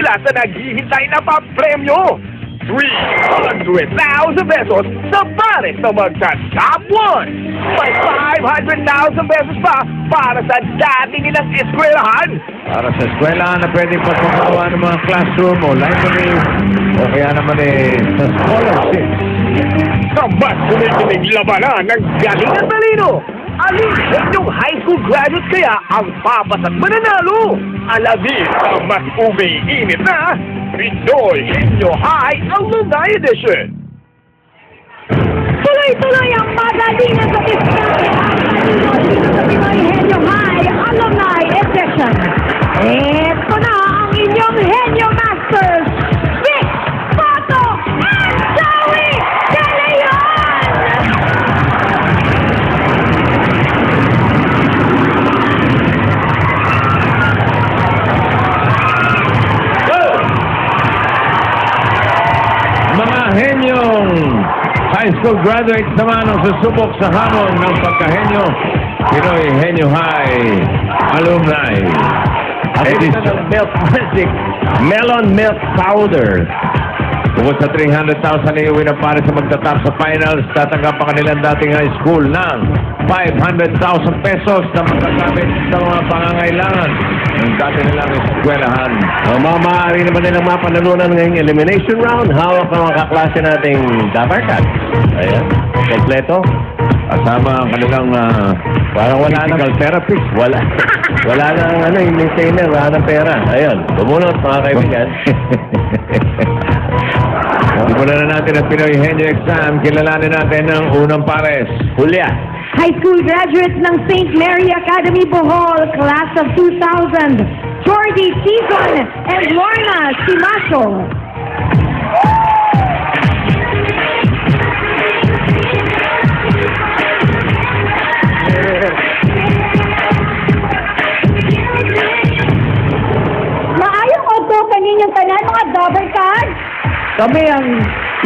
sila sa naghihintay na pa-premyo. 300,000 pesos sa pares na magka-top 1. May 500,000 pesos pa para sa dati nilang eskwelahan. Para sa eskwelahan na pwedeng pagpapagawa ng mga classroom o library o kaya naman sa scholarship. Sa mas kumikinig labanan ng galing at talino, alin sa inyong high school graduates kaya ang papas at mananalo? Alamin ang mas umiinit na Pinoy Henyo High Alumni Edition. Tuloy-tuloy ang magaling na satisfakya sa Pinoy Henyo High Alumni Edition. Ito na ang inyong Henyo Masters, Vic, Soto, and Joey De Leon! Mga henyong high school graduates naman ang susubok sa hamon ng pagkahenyo Pinoy Henyo High Alumni Edition. Milk Magic Melon Milk Powder. Bukod sa 300,000 na iuwi na pare sa magtatap sa finals, tatanggap pa kanilang dating high school ng 500,000 pesos na magagamit sa mga pangangailangan ng dati nilang eskwelahan. Maaari naman nilang mapanalunan ngayong elimination round. Hawak ng mga kaklase nating Dabar Cat. Ayan, kompleto. Kasama ang kanilang Parang wala physical na therapist. Wala na yung maintainer, wala ng pera. Ayun, bumunot mga kaibigan. Simulan na natin ang Pinoy Henyo Exam. Kilalanin natin ang unang pares. Julia. High school graduates ng St. Mary Academy Bohol, class of 2000, Jordy Tizon and Lorna Simaso. Maayong opo kaninyong tanan mga Dabar Cats. Kami ang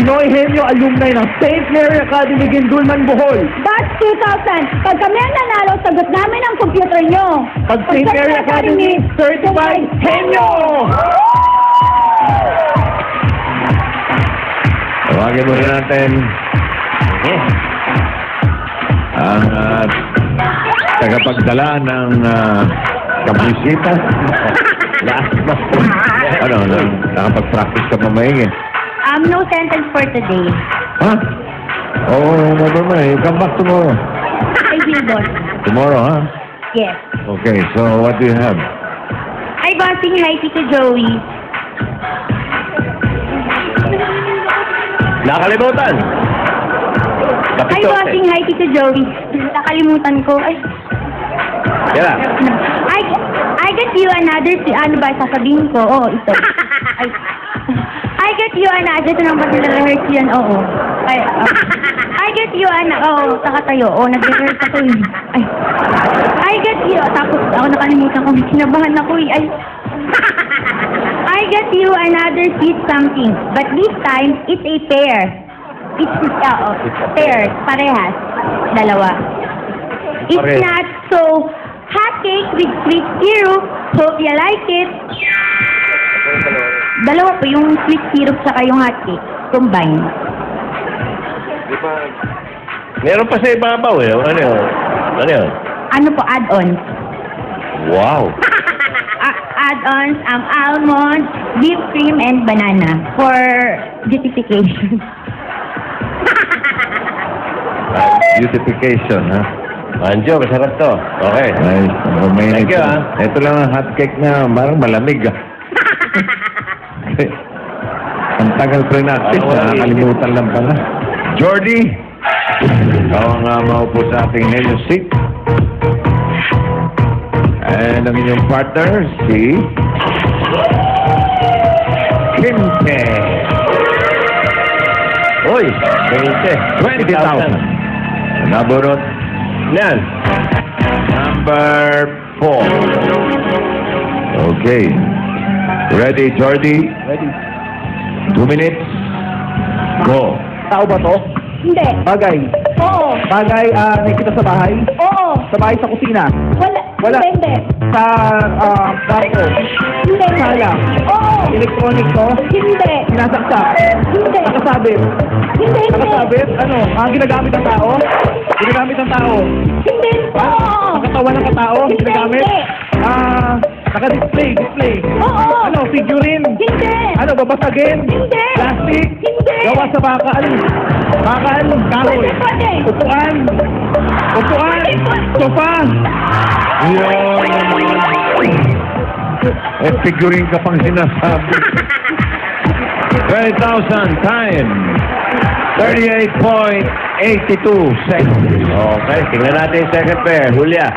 Pinoy Henyo Alumni ng St. Mary Academy, Gindulman, Bohol. Batch 2000, pag kami ang nanalo, sagot namin ang computer nyo. Pag St. Mary Academy, Certified Henyo! Tawagin muna natin ang tagapagdala ng kabisita. Nakapag-practice ka pa maingin. No sentence for today. Ha? Oo, never mind. Come back tomorrow. I will, boss. Tomorrow, ha? Yes. Okay, so what do you have? Ay, bossing, hi, Tito Joey. Nakalimutan. Ay, bossing, hi, Tito Joey. Nakalimutan ko. Ay. Kaya. I get you another, ano ba, sasabihin ko? Oo, ito. I get you another, ito nang pag-rehearse yan, oo. I get you saka tayo, nag-rehearse ako yun. Ay. I get you, tapos ako nakalimutan ko, kinabahan ako ay. I get you another sweet something, but this time, it's a pair. It's pair, parehas, dalawa. It's not so hot cake with sweet syrup. Hope you like it. Dalawa po, yung sweet syrup saka yung hot cake. Combine. Meron pa sa ibabaw eh. Ano yun? Ano yun? Ano po, add-ons? Wow. Add-ons, almond, whipped cream, and banana for beautification. Beautification, ha? Anjo, masarap to. Okay. Ay, Thank you, ha? Ito lang ang hot cake na parang malamig, ha? Ang tagal pre-practice, nakakalimutan lang pala. Jordy, ikaw ang maupo sa ating Henyo seat. And ang inyong partner, si Kinte. Uy, 20,000. Naburot. Yan. Number 4. Okay. Ready, Jordy? Ready. 2 minutes. Go. Tao ba to? Hindi. Bagay. Oo. Bagay, nakikita sa bahay. Oo. Sa bahay, sa kusina. Wala. Hindi. Sa, kwarto. Hindi. Sala. Oo. Electronic to. Hindi. Sinasaksak. Hindi. Nakasabit. Hindi. Nakasabit? Ano? Ginagamit ng tao? Ginagamit ng tao? Hindi. Oo. Sa katawan ng katao? Hindi. Ginagamit? Naka-display. Oo. Ano? Figurine? Hindi. Ano? Babasagin? Hindi. Plastic? Hindi. Gawa sa baka? Ano? Baka? Ano? Kahoy? Pwede. Upuan? Sofa? Yun. Figuring ka pang sinasabi. 20,000 time. 38.82 seconds. Okay, tingnan natin yung second pair. Julia.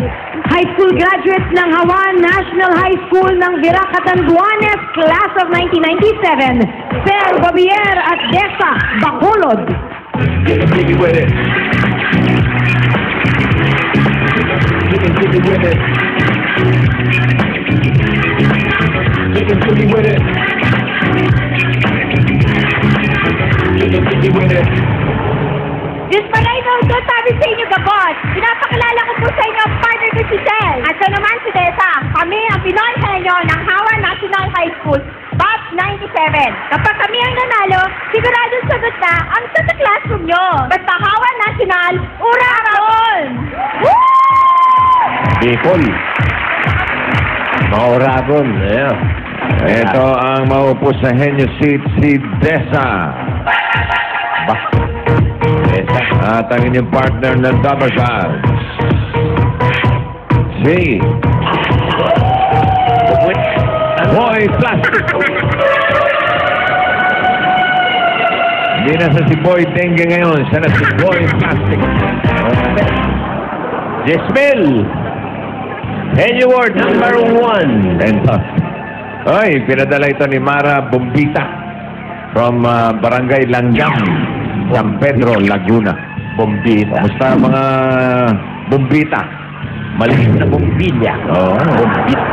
High school graduates ng Hawan National High School ng Virac Catanduanes, class of 1997, Fer Babier at Desa Bacolod. Jiggy with it. Jiggy with it. Jiggy with it. Jiggy with it. Diyos pala ikaw doon, sabi sa inyo, Gabot. Pinapakilala ko po sa inyo ang partner ko si Sel. At siya naman si Desa. Kami ang Pinoy sa inyo ng Hawan National High School, Batch 97. Kapag kami ang nanalo, sigurado sagot na ang sa classroom nyo. Basta Hawan National, Uragon! Bicol. Mga Oragon. Ayan. Ito ang maupo sa Henyo Seat, si Desa. At ang inyong partner na double cards. Si Boy Plastic. Hindi na sa si Boy Dengue ngayon. Siya na si Boy Plastic. Jesmel. Henry Ward, number 1. Ito. Oy, pinadala ito ni Mara Bombita from Barangay Langgam, San Pedro, Laguna. Bombita. Kamusta ang mga Bombita? Maliit na bombilya. Oo. Bombita.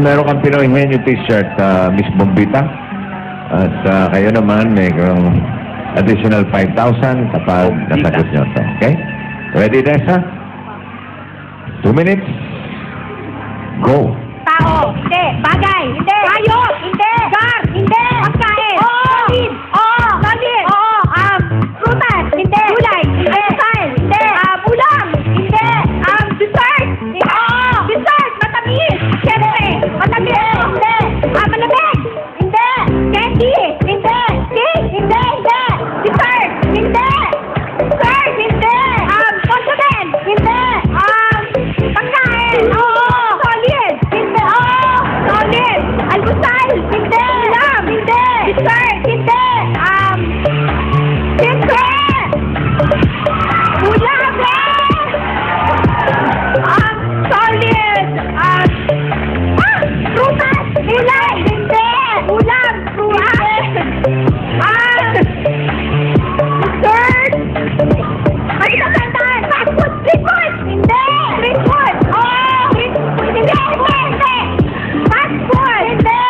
Meron kang Pinoy Henyo t-shirt, Miss Bombita. At kayo naman, may additional 5,000 kapag nasagot nyo ito. Okay? Ready, Desa? 2 minutes. Go. Tao, hindi. Bagay, hindi. Hayop, hindi. Gar, hindi. Pagkain. Oo. Solid. Oo. Solid. Oo. Prutas, hindi. Gulay, hindi. Almusal, hindi. Ulam, hindi. Dessert, hindi. Oo. Dessert, matamis. Siyempre, matamis, hindi. Malamig, hindi. Candy, hindi. Cake, hindi. Dessert, hindi. Dessert, hindi. Condiment, hindi. Pagkain, oo. Solid, hindi. Oo. Solid. Almusal, hindi. Ulam, hindi. Dessert, hindi. Hindi. Ulam, solid. Prutas, gulay, hindi. Ulam, prutas. Dessert. Magkakandaan. Fast food, street food. Hindi. Street food. Oo. Street food. Hindi. Fast food. Hindi.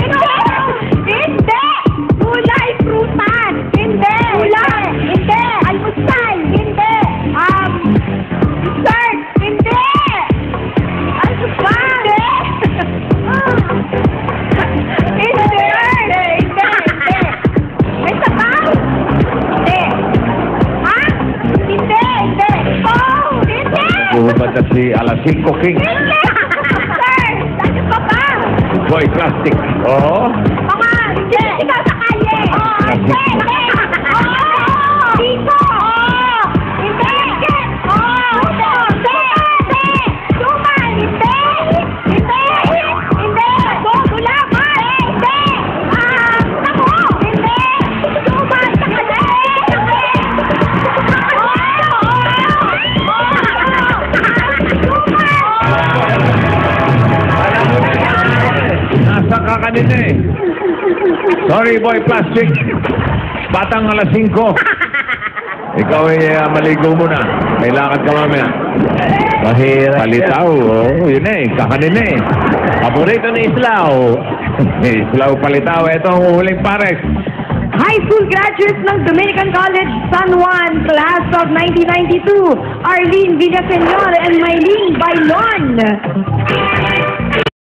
Hindi. Hindi. Gulay, prutas. Hindi. Ulam. Hindi. Almusal. Hindi. Dessert. Hindi. Ano ba? Hindi. Hindi. May sabaw? Hindi. Ha? Hindi. Oh, hindi. Guhubad na si Alasilco King. Hindi. Sir, ano pa ba? Boy Plastic. Oo. Mga, hindi. Ikaw sa kalye. Hindi. Dito. Hindi. Hindi. Suman. Hindi. Ulam. Hindi. Tako. Hindi. Suman. Nasa ka kanina eh. Sorry, Boy Plastic. Batang alas 5. Ikaw ay maligo muna. May lakad ka mamaya. Mahirap. Palitaw. Oh, yun eh. Kakanin eh. Paborito ni Islaw. Islaw Palitaw. Ito ang huling pares. high school graduates ng Dominican College San Juan, class of 1992, Arlene Villaseñor and Mylene Bailon.